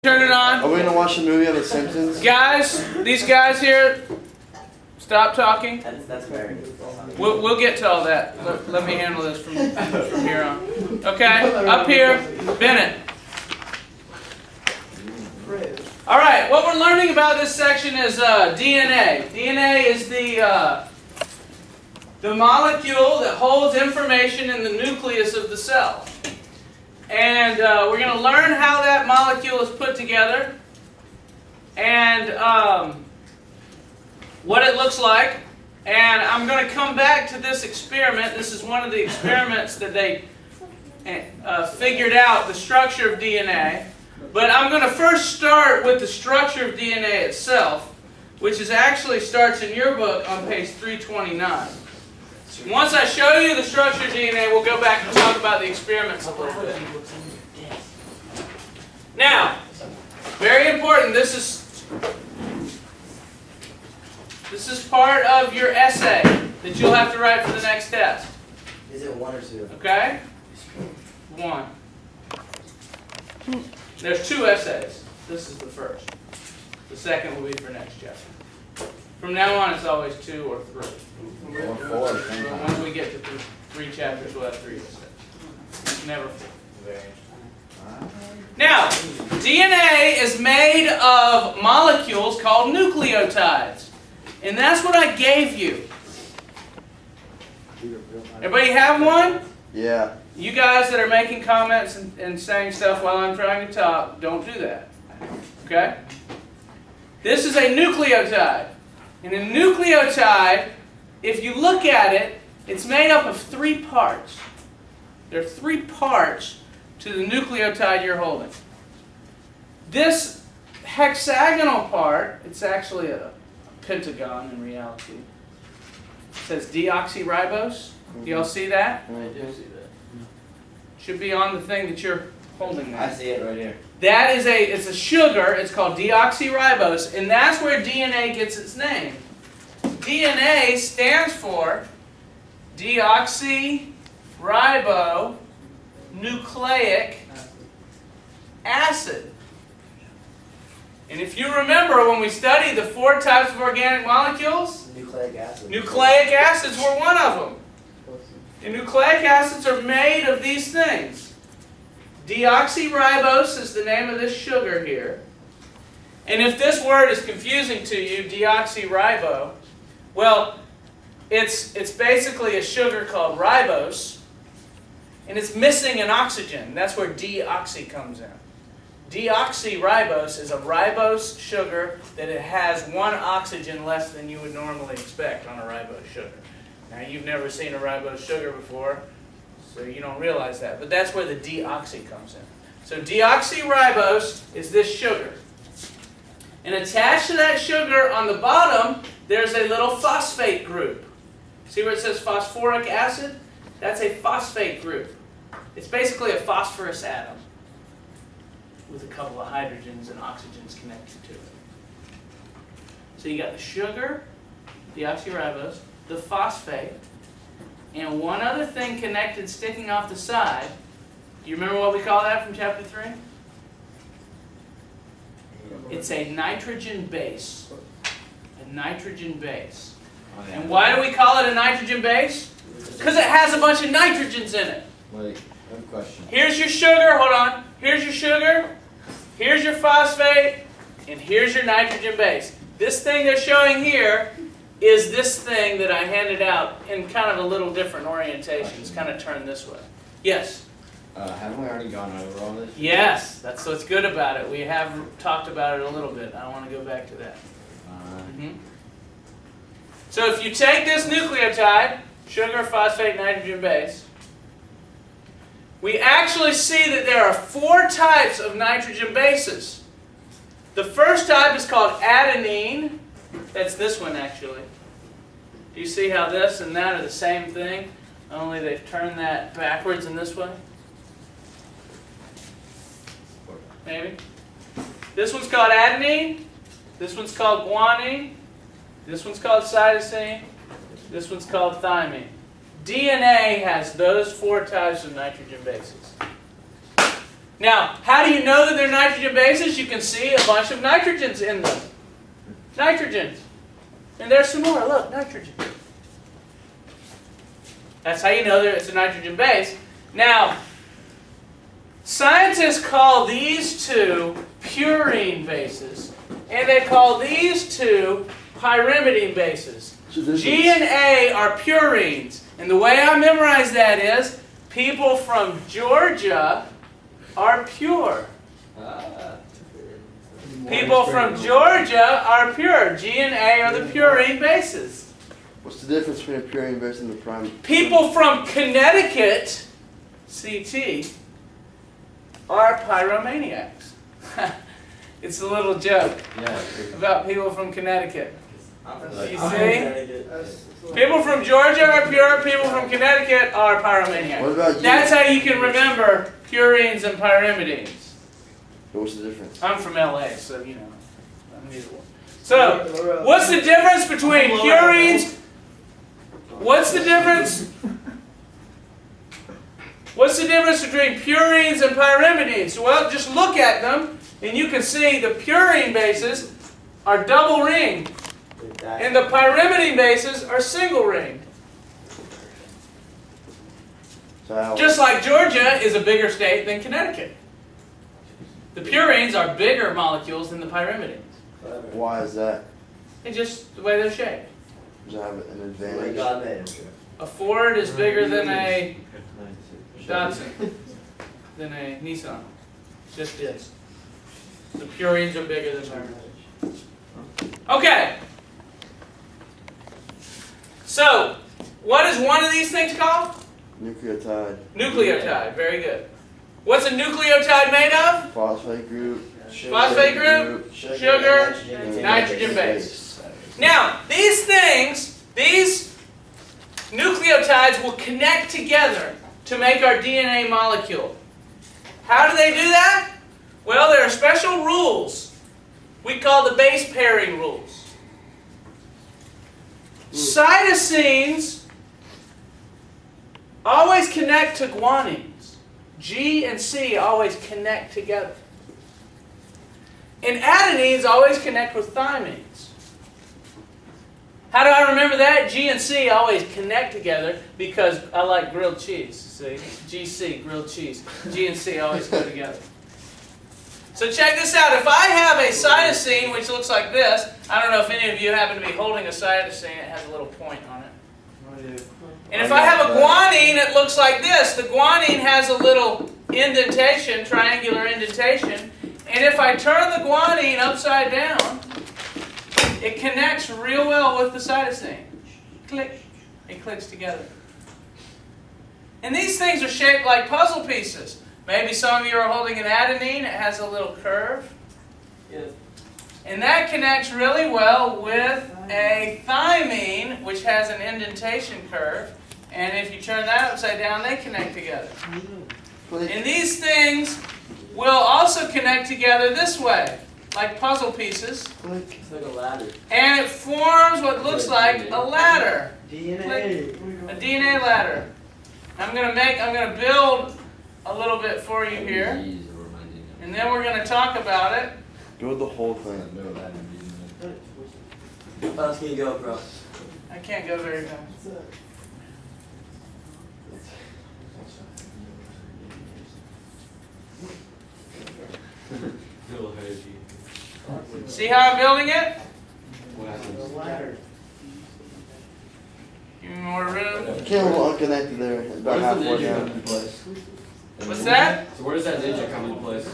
Turn it on. Are we gonna watch the movie on The Simpsons? Guys, these guys here, stop talking. That's fair. We'll get to all that. Let me handle this from here on. Okay, up here, Bennett. All right, what we're learning about this section is DNA. DNA is the molecule that holds information in the nucleus of the cell. And we're going to learn how that molecule is put together and what it looks like. And I'm going to come back to this experiment. This is one of the experiments that they figured out the structure of DNA. But I'm going to first start with the structure of DNA itself, which is actually starts in your book on page 329. Once I show you the structure of DNA, we'll go back and talk about the experiments a little bit. Now, very important, this is part of your essay that you'll have to write for the next test. Is it 1 or 2? Okay? 1. There's 2 essays. This is the first. The second will be for next chapter. From now on, it's always 2 or 3. Or 4. Once we get to 3 chapters, we'll have 3 essays. Never 4. Now, DNA is made of molecules called nucleotides. And that's what I gave you. Everybody have one? Yeah. You guys that are making comments and saying stuff while I'm trying to talk, don't do that. Okay? This is a nucleotide. And a nucleotide, if you look at it, it's made up of 3 parts. There are 3 parts to the nucleotide you're holding. This hexagonal part, it's actually a pentagon in reality. It says deoxyribose. Do y'all see that? I do see that. Should be on the thing that you're holding there. I see it right here. That is it's a sugar, it's called deoxyribose, and that's where DNA gets its name. DNA stands for deoxyribonucleic acid. And if you remember when we studied the 4 types of organic molecules, Nucleic acid. nucleic acids were one of them. And nucleic acids are made of these things. Deoxyribose is the name of this sugar here. And if this word is confusing to you, deoxyribo, well, it's basically a sugar called ribose, and it's missing an oxygen. That's where deoxy comes in. Deoxyribose is a ribose sugar that it has 1 oxygen less than you would normally expect on a ribose sugar. Now, you've never seen a ribose sugar before, so you don't realize that. But that's where the deoxy comes in. So deoxyribose is this sugar. And attached to that sugar on the bottom, there's a little phosphate group. See where it says phosphoric acid? That's a phosphate group. It's basically a phosphorus atom with a couple of hydrogens and oxygens connected to it. So you got the sugar, deoxyribose, the phosphate, and one other thing connected sticking off the side. Do you remember what we call that from chapter 3? It's a nitrogen base. A nitrogen base. And why do we call it a nitrogen base? Because it has a bunch of nitrogens in it. Wait, I have a question. Here's your sugar, hold on. Here's your sugar, here's your phosphate, and here's your nitrogen base. This thing they're showing here is this thing that I handed out in kind of a little different orientation. It's kind of turned this way. Yes? Haven't we already gone over all this? Yes, that's what's good about it. We have talked about it a little bit. I want to go back to that. So if you take this nucleotide, sugar, phosphate, nitrogen base, we actually see that there are 4 types of nitrogen bases. The first type is called adenine. That's this one actually. Do you see how this and that are the same thing? Only they've turned that backwards in this way? Maybe? This one's called adenine. This one's called guanine. This one's called cytosine. This one's called thymine. DNA has those 4 types of nitrogen bases. Now, how do you know that they're nitrogen bases? You can see a bunch of nitrogens in them. Nitrogens. And there's some more. Look, nitrogen. That's how you know that it's a nitrogen base. Now, scientists call these two purine bases, and they call these two pyrimidine bases. G and A are purines. And the way I memorize that is, people from Georgia are pure. People from Georgia are pure. G and A are the purine bases. What's the difference between a purine base and the prime? People from Connecticut, CT, are pyromaniacs. It's a little joke about people from Connecticut. You see? People from Georgia are pure. People from Connecticut are pyromaniacs. What about you? That's how you can remember purines and pyrimidines. What's the difference? I'm from LA, so you know. I'm neither one. So, what's the difference between purines? What's the difference? What's the difference between purines and pyrimidines? Well, just look at them, and you can see the purine bases are double ringed, and the pyrimidine bases are single ringed. So Just like Georgia is a bigger state than Connecticut. The purines are bigger molecules than the pyrimidines. why is that? It's just the way they're shaped. Does it have an Like advantage? God made him. A Ford is bigger than a Datsun, than a Nissan. Just is. The purines are bigger than theirs. Okay. So, what is one of these things called? Nucleotide. Nucleotide. Very good. What's a nucleotide made of? Phosphate group. Phosphate group, sugar, nitrogen base. Now, these things, these nucleotides will connect together to make our DNA molecule. How do they do that? Well, there are special rules we call the base pairing rules. Cytosines always connect to guanines. G and C always connect together. And adenines always connect with thymines. How do I remember that? G and C always connect together because I like grilled cheese. See? GC, grilled cheese. G and C always go together. So check this out. If I have a cytosine, which looks like this, I don't know if any of you happen to be holding a cytosine. It has a little point on it. And if I have a guanine, it looks like this. The guanine has a little indentation, triangular indentation. And if I turn the guanine upside down, it connects real well with the cytosine. Click. It clicks together. And these things are shaped like puzzle pieces. Maybe some of you are holding an adenine. It has a little curve. Yes. And that connects really well with a thymine, which has an indentation curve. And if you turn that upside down, they connect together. And these things will also connect together this way, like puzzle pieces. It's like a ladder. And it forms what looks like a ladder. DNA. A DNA ladder. I'm going to build a little bit for you here. And then we're going to talk about it. Build the whole thing. How fast can you go, bro? I can't go very fast. See how I'm building it? Give me more room. You can't a little unconnected there. It's about halfway down. What's that? So where does that ninja come into place?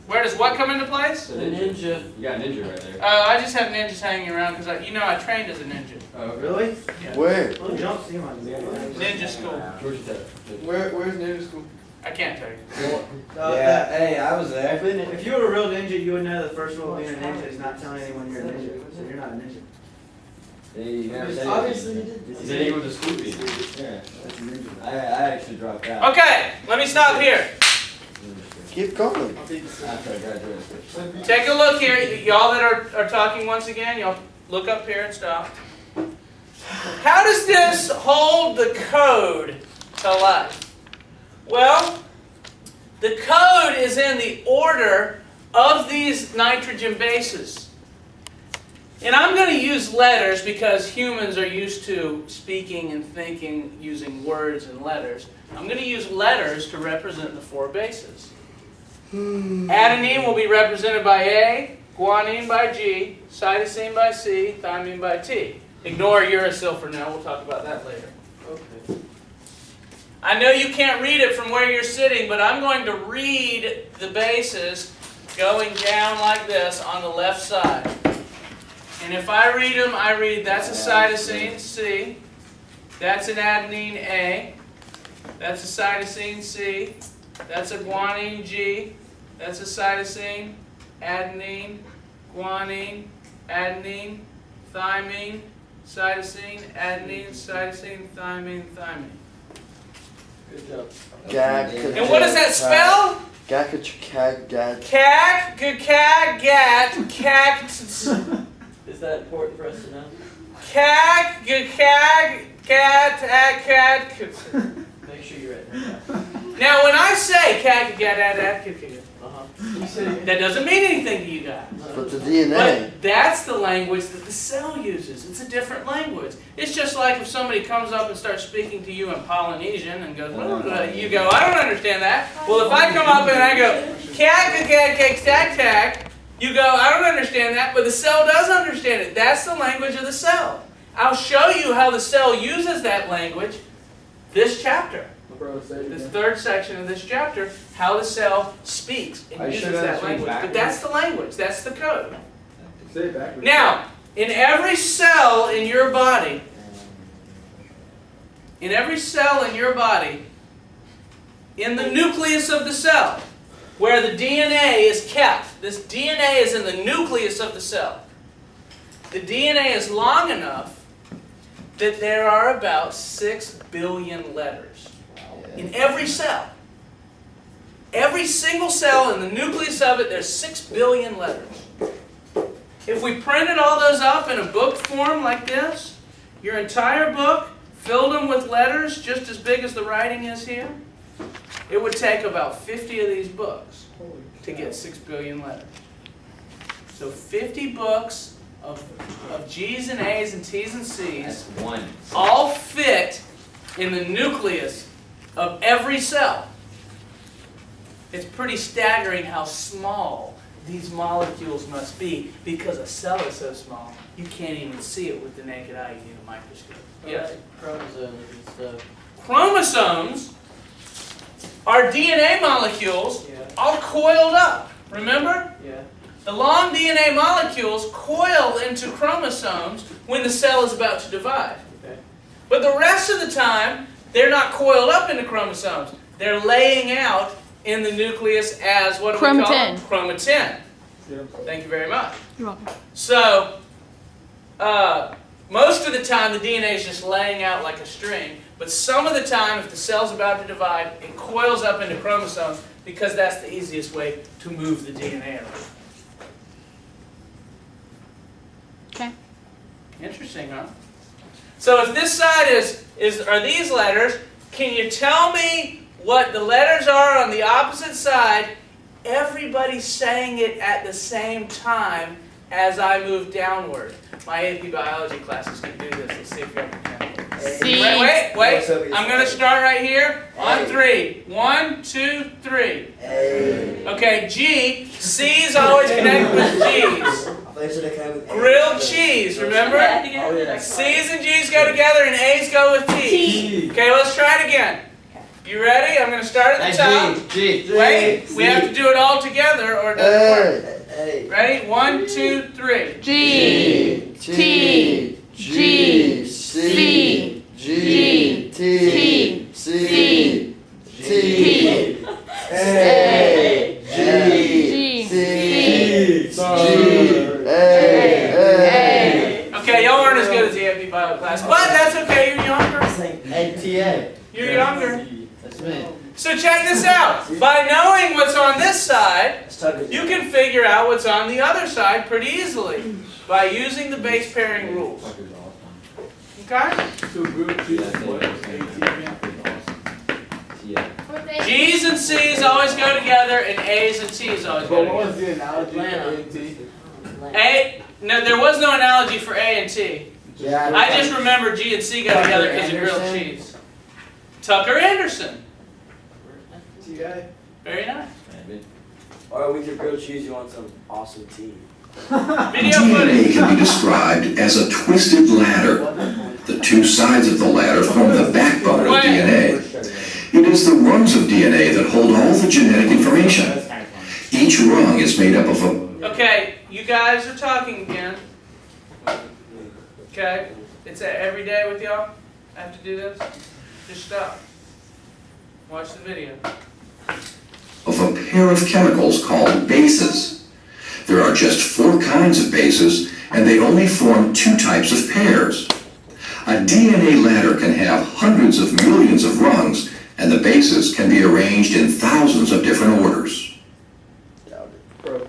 Where does what come into place? The ninja. You got ninja right there. I just have ninjas hanging around because I trained as a ninja. Oh, Really? Yeah. Where? Well, you don't see one. Ninja school. Georgia Tech. Where's ninja school? I can't tell you. Yeah, hey, I was there. If you were a real ninja, you would know the first rule of being a ninja is not telling anyone you're a ninja. So you're not a ninja. Hey, you never said Obviously anything. you did. You said you went to school. Yeah. That's a ninja. I actually dropped out. Okay, let me stop here. Keep going. After I graduated. Take a look here. Y'all that are talking once again, y'all look up here and stop. How does this hold the code to life? Well, The code is in the order of these nitrogen bases. And I'm going to use letters because humans are used to speaking and thinking using words and letters. I'm going to use letters to represent the 4 bases. Adenine will be represented by A, guanine by G, cytosine by C, thymine by T. Ignore uracil for now. We'll talk about that later. Okay. I know you can't read it from where you're sitting, but I'm going to read the bases going down like this on the left side. And if I read them, I read that's a cytosine, C. That's an adenine, A. That's a cytosine, C. That's a guanine, G. That's a cytosine, adenine, guanine, adenine, thymine, cytosine, adenine, cytosine, thymine, thymine. Good job. And what does that spell? Gad. Cag, gag, gat, cag. Is that important for us to know? Cag, gat, cat. Make sure you're right. Now, when I say cag, gat, Uh-huh. that doesn't mean anything to you guys. But the DNA. But that's the language that the cell uses. It's a different language. It's just like if somebody comes up and starts speaking to you in Polynesian and goes, you go, I don't understand that. Well, if I come up and I go, cag, tag, tag, you go, I don't understand that, but the cell does understand it. That's the language of the cell. I'll show you how the cell uses that language this chapter. This third section of this chapter, how the cell speaks and uses that language. But that's the language. That's the code. Say it backwards. Now, in every cell in your body, in the nucleus of the cell, where the DNA is kept, this DNA is in the nucleus of the cell. The DNA is long enough that there are about 6 billion letters. In every cell. Every single cell in the nucleus of it, there's 6 billion letters. If we printed all those up in a book form like this, your entire book, filled them with letters just as big as the writing is here, it would take about 50 of these books to get 6 billion letters. So 50 books of G's and A's and T's and C's all fit in the nucleus of every cell. It's pretty staggering how small these molecules must be because a cell is so small you can't even see it with the naked eye. You need a microscope. Yes? Chromosomes and stuff. Chromosomes are DNA molecules all coiled up. Remember? Yeah. The long DNA molecules coil into chromosomes when the cell is about to divide. Okay. But the rest of the time, they're not coiled up into chromosomes. They're laying out in the nucleus as, what do we call it? Chromatin. Thank you very much. You're welcome. So, most of the time the DNA is just laying out like a string, but some of the time, if the cell's about to divide, it coils up into chromosomes because that's the easiest way to move the DNA around. Okay. Interesting, huh? So if this side are these letters, can you tell me what the letters are on the opposite side? Everybody's saying it at the same time as I move downward. My AP biology classes can do this. Let's see if you can. C. Wait. I'm going to start right here on 3. 1, 2, 3. A. Okay, G. C's always connected with G's. Grilled cheese, remember? Oh, yeah. C's and G's go together and A's go with T. Okay, let's try it again. You ready? I'm going to start at the top. G. Wait, we have to do it all together or it doesn't work. A. Ready? 1, 2, 3. G. T. G. C. G. T. C. T. A. G. C. G. A. Okay, y'all aren't as good as the AP bio class, but that's okay. You're younger. ATA. You're younger. That's me. So check this out. By knowing what's on this side, you can figure out what's on the other side pretty easily by using the base pairing rules. Okay? So group G is what? Yeah. G's and C's always go together, and A's and T's always go But what together. was the analogy for A and T? No, there was no analogy for A and T. Yeah, I just remember G and C go together because of grilled cheese. Tucker Anderson. T guy. Very nice. Or with your grilled cheese, you want some awesome tea. Video DNA footage. can be described as a twisted ladder. The two sides of the ladder form the backbone of DNA. It is the rungs of DNA that hold all the genetic information. Each rung is made up of a... Okay, you guys are talking again. Okay, it's every day with y'all. I have to do this. Just stop. Watch the video. of a pair of chemicals called bases. There are just 4 kinds of bases, and they only form 2 types of pairs. A DNA ladder can have hundreds of millions of rungs, and the bases can be arranged in thousands of different orders. Bro,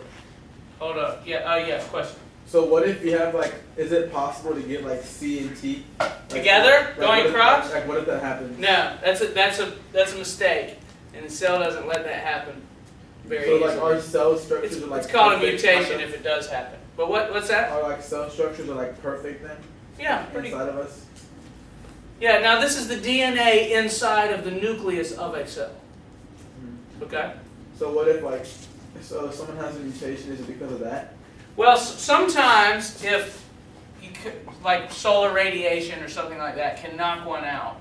Hold up. Yeah. Question. so what if you have like, is it possible to get like C and T Together, going what if- across? Like what if that happens? No, that's a mistake, and the cell doesn't let that happen very So easily. like our cell structures are like It's called a perfect, mutation kind of? if it does happen. But what's that? Our like cell structures are like perfect then Yeah, pretty. inside of us. Yeah. Now this is the DNA inside of the nucleus of a cell. Okay. So what if like, so if someone has a mutation, is it because of that? Well, sometimes if you like solar radiation or something like that can knock one out,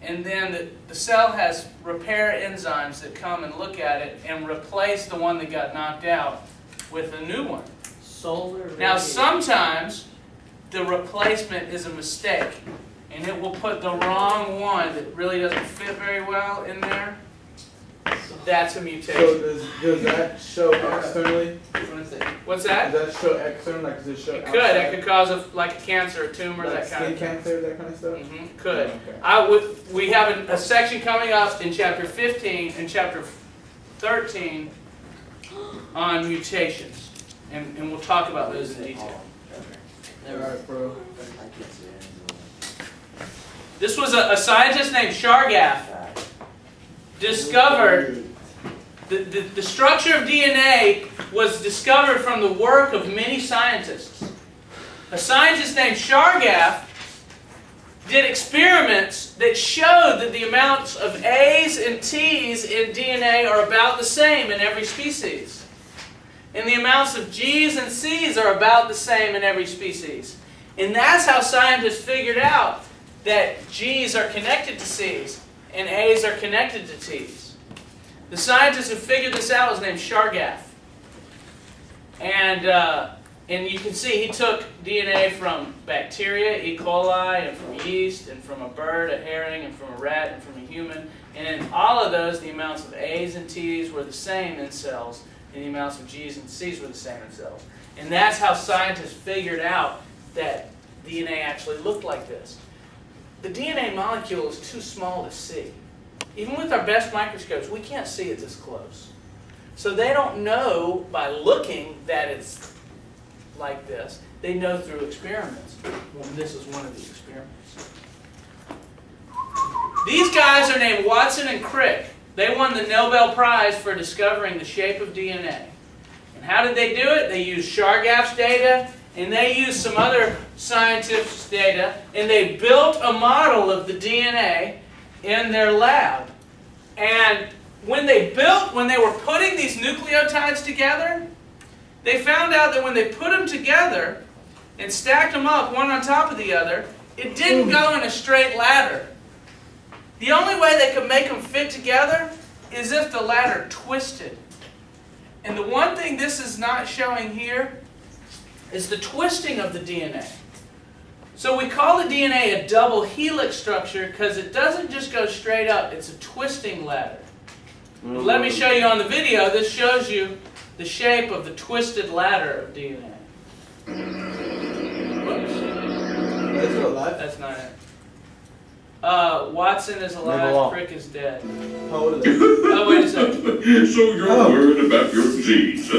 and then the cell has repair enzymes that come and look at it and replace the one that got knocked out with a new one. Solar. Now sometimes the replacement is a mistake, and it will put the wrong one that really doesn't fit very well in there. That's a So mutation. does that show externally? What's that? Does that show externally? Like does it show It could. outside? It could cause like a cancer, a tumor, Like that kind skin of thing. cancer, that kind of stuff? Could. Okay. We have a section coming up in chapter 15 and chapter 13 on mutations, and we'll talk about those in detail. Alright, bro. This was a scientist named Shargaff discovered the structure of DNA was discovered from the work of many scientists. A scientist named Shargaff did experiments that showed that the amounts of A's and T's in DNA are about the same in every species. And the amounts of G's and C's are about the same in every species. And that's how scientists figured out that G's are connected to C's and A's are connected to T's. The scientist who figured this out was named Shargaff. And you can see he took DNA from bacteria, E. coli, and from yeast, and from a bird, a herring, and from a rat, and from a human. And in all of those, the amounts of A's and T's were the same in cells, and the amounts of G's and C's were the same in cells. And that's how scientists figured out that DNA actually looked like this. The DNA molecule is too small to see. Even with our best microscopes, we can't see it this close. So they don't know by looking that it's like this. They know through experiments. And this is one of the experiments. These guys are named Watson and Crick. They won the Nobel Prize for discovering the shape of DNA. And how did they do it? They used Shargaff's data, and they used some other scientists' data, and they built a model of the DNA in their lab. And when they were putting these nucleotides together, they found out that when they put them together and stacked them up one on top of the other, it didn't go in a straight ladder. The only way they could make them fit together is if the ladder twisted. And the one thing this is not showing here is the twisting of the DNA. So we call the DNA a double helix structure because it doesn't just go straight up, it's a twisting ladder. But let me show you on the video, this shows you the shape of the twisted ladder of DNA. Whoops. That's still alive? That's not it. Watson is alive, Crick is dead. How old are they? Oh, wait a second. So you're worried about your disease, huh?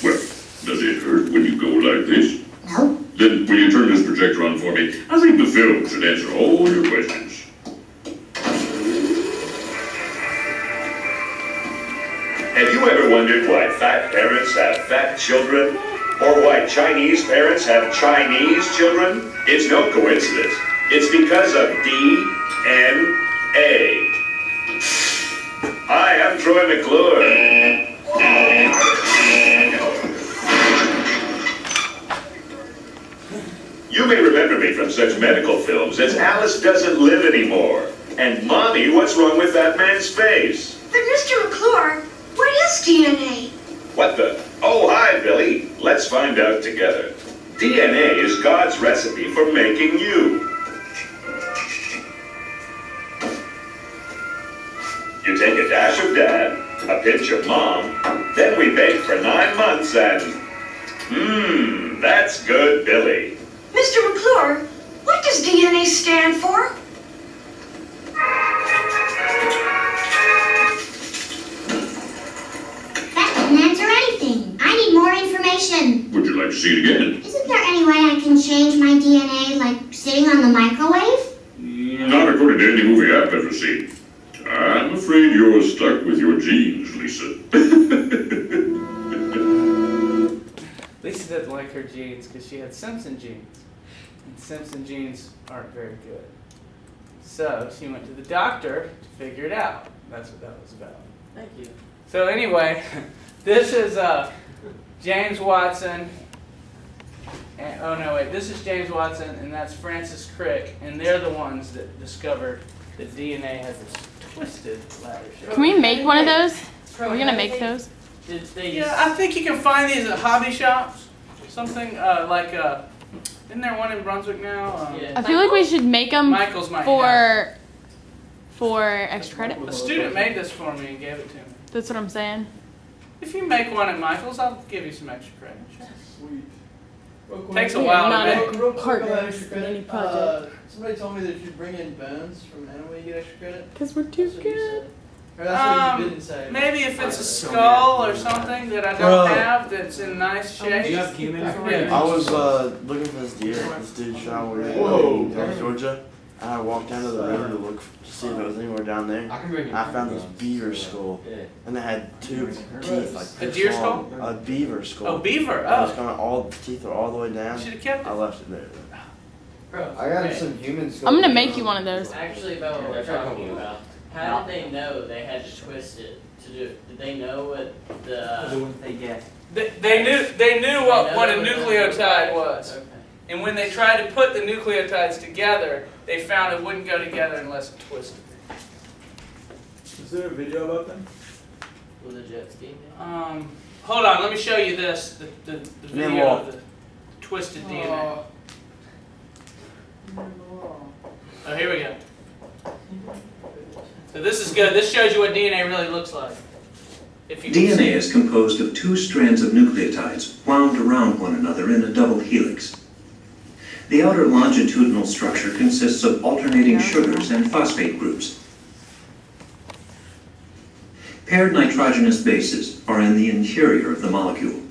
Well, does it hurt when you go like this? No. Then will you turn this projector on for me? I think the film should answer all your questions. you ever wondered why fat parents have fat children? Or why Chinese parents have Chinese children? It's no coincidence. It's because of DNA. Hi, I'm Troy McClure. You may remember me from such medical films as Alice Doesn't Live Anymore and Mommy, What's Wrong with That Man's Face? But Mr. McClure, what is DNA? What the? Oh, hi, Billy. Let's find out together. DNA is God's recipe for making you. You take a dash of Dad, a pinch of Mom, then we bake for 9 months and... that's good, Billy. Mr. McClure, what does DNA stand for? That didn't answer anything. I need more information. Would you like to see it again? Isn't there any way I can change my DNA, like sitting on the microwave? Not according to any movie I've ever seen. I'm afraid you're stuck with your genes, Lisa. Lisa doesn't like her genes because she had Simpson genes. And Simpson genes aren't very good. So she went to the doctor to figure it out. That's what that was about. Thank you. So anyway, this is James Watson. And, oh no, wait, this is James Watson and that's Francis Crick. And they're the ones that discovered that DNA has this twisted ladder shape. Can we make one of those? Are we gonna make those? Yeah, I think you can find these at hobby shops. Something like, isn't there one in Brunswick now? I feel like we should make them Michael's might have. for extra credit. A student made this for me and gave it to me. That's what I'm saying. If you make one at Michael's, I'll give you some extra credit. Sweet. Takes a while not to a make. Real quick partner about extra in any credit. project. Somebody told me that if you bring in bones from an animal, you get extra credit. Because we're too That's what you good. said. Or that's what you didn't say. Maybe if it's a skull or something that I don't have that's in nice shape. Do you have human for Yeah. it? I was looking for this deer. This dude shot over in Georgia. And I walked down to the river to look to see if it was anywhere down there. I can bring you I found this bones. beaver skull. Yeah. And it had 2 teeth, like A this deer long. skull? A beaver skull. Oh, beaver. It was Oh, kind of all the teeth were all the way down. should have kept I it. left it there. I got some humans. I'm gonna make you one of those. Actually, about what we're talking about, how did they know they had to twist it to do it? Did they know what the... They get. They knew what a nucleotide was. Okay. And when they tried to put the nucleotides together, they found it wouldn't go together unless it twisted. Is there a video about them? Was it jet ski? Hold on, let me show you this, the then video what? of the twisted DNA. Oh, here we go. So this is good. This shows you what DNA really looks like. If you can see DNA it. is composed of 2 strands of nucleotides wound around one another in a double helix. The outer longitudinal structure consists of alternating sugars and phosphate groups. Paired nitrogenous bases are in the interior of the molecule.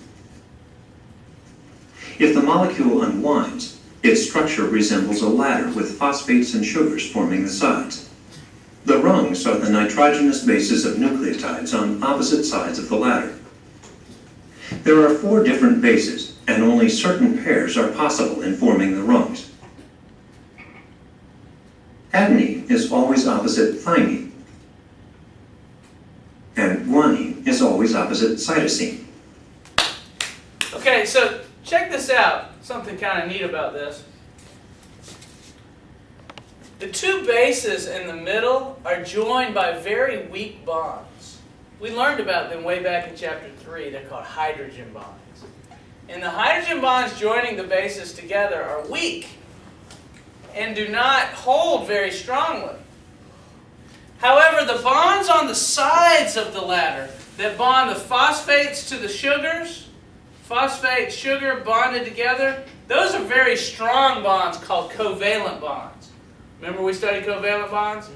If the molecule unwinds, its structure resembles a ladder with phosphates and sugars forming the sides. The rungs are the nitrogenous bases of nucleotides on opposite sides of the ladder. There are 4 different bases, and only certain pairs are possible in forming the rungs. Adenine is always opposite thymine, and guanine is always opposite cytosine. Okay, so check this out. Something kind of neat about this. The 2 bases in the middle are joined by very weak bonds. We learned about them way back in chapter 3. They're called hydrogen bonds. And the hydrogen bonds joining the bases together are weak and do not hold very strongly. However, the bonds on the sides of the ladder that bond the phosphates to the sugars, phosphate, sugar bonded together, those are very strong bonds called covalent bonds. Remember we studied covalent bonds?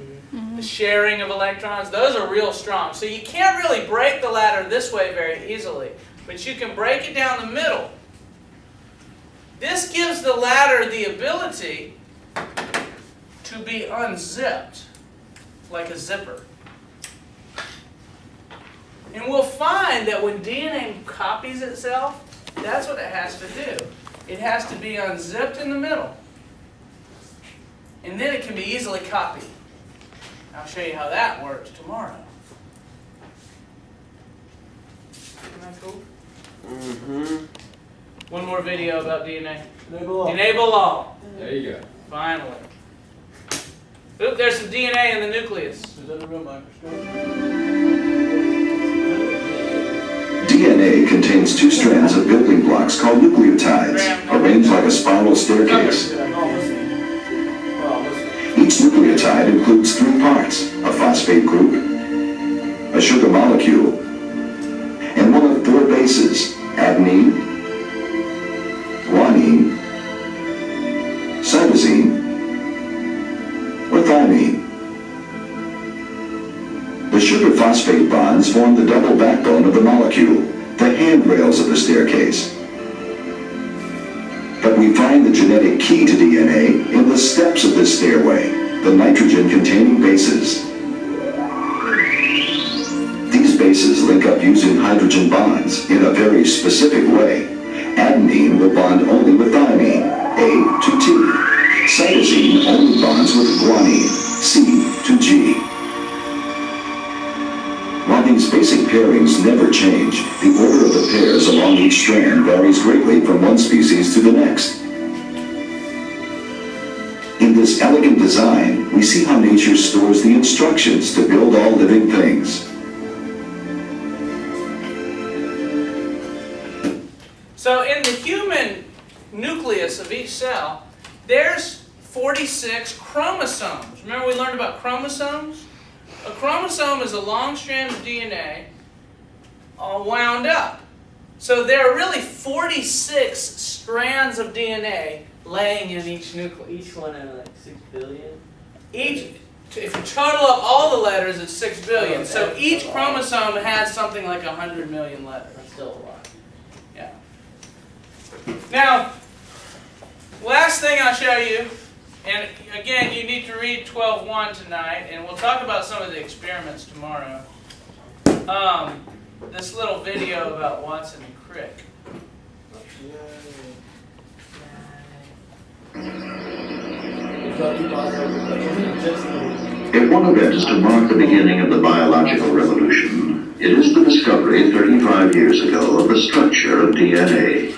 The sharing of electrons, those are real strong. So you can't really break the ladder this way very easily, but you can break it down the middle. This gives the ladder the ability to be unzipped, like a zipper. And we'll find that when DNA copies itself, that's what it has to do. It has to be unzipped in the middle. And then it can be easily copied. I'll show you how that works tomorrow. Isn't that cool? Mm-hmm. One more video about DNA. Enable all. Enable all. There you go. Finally. Oop, there's some DNA in the nucleus. Is that a real microscope? DNA contains two strands of building blocks called nucleotides, arranged like a spiral staircase. Each nucleotide includes three parts: a phosphate group, a sugar molecule, and one of four bases: adenine, guanine, cytosine, or thymine. The sugar phosphate bonds form the double backbone of the molecule, the handrails of the staircase. But we find the genetic key to DNA in the steps of this stairway, the nitrogen-containing bases. These bases link up using hydrogen bonds in a very specific way. Adenine will bond only with thymine, A to T. Cytosine only bonds with guanine, C to G. While these basic pairings never change, the order of the pairs along each strand varies greatly from one species to the next. In this elegant design, we see how nature stores the instructions to build all living things. So in the human nucleus of each cell, there's 46 chromosomes. Remember we learned about chromosomes? A chromosome is a long strand of DNA all wound up. So there are really 46 strands of DNA laying in each nucleus. Each one had like 6 billion? If you total up all the letters, it's 6 billion. So each chromosome has something like 100 million letters. That's still a lot. Yeah. Now, last thing I'll show you, and again, you need to read 12.1 tonight, and we'll talk about some of the experiments tomorrow. This little video about Watson and Crick. If one event is to mark the beginning of the biological revolution, it is the discovery 35 years ago of the structure of DNA.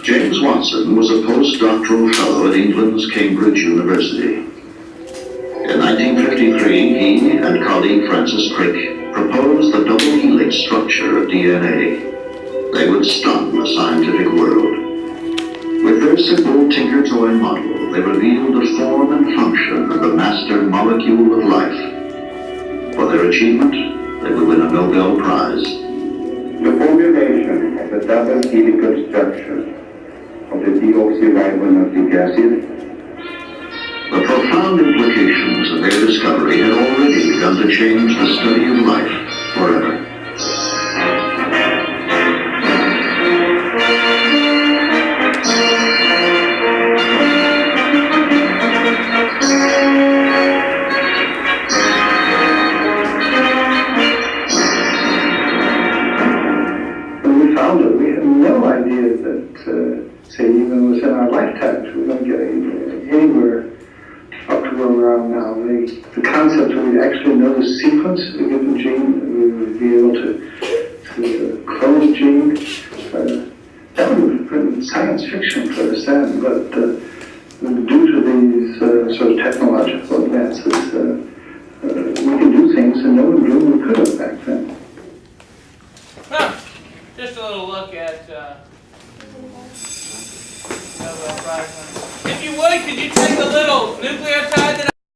James Watson was a postdoctoral fellow at England's Cambridge University. In 1953, he and colleague Francis Crick proposed the double helix structure of DNA. They would stun the scientific world. With their simple tinker-toy model, they revealed the form and function of the master molecule of life. For their achievement, they would win a Nobel Prize. The formulation of the double helical structure of the deoxyribonucleic acid. The profound implications of their discovery had already begun to change the study of life forever. When we found it, we had no idea that, say, even within our lifetimes, we're going to get anywhere up to where we are now. The concept that we actually know the sequence of a given gene, we would be able to clone a gene, that would have been science fiction first then, but due to these sort of technological advances, we can do things that no one knew we could have back then. Huh. Just a little look at Nobel Prize winners. If you would, could you take the little nucleotide that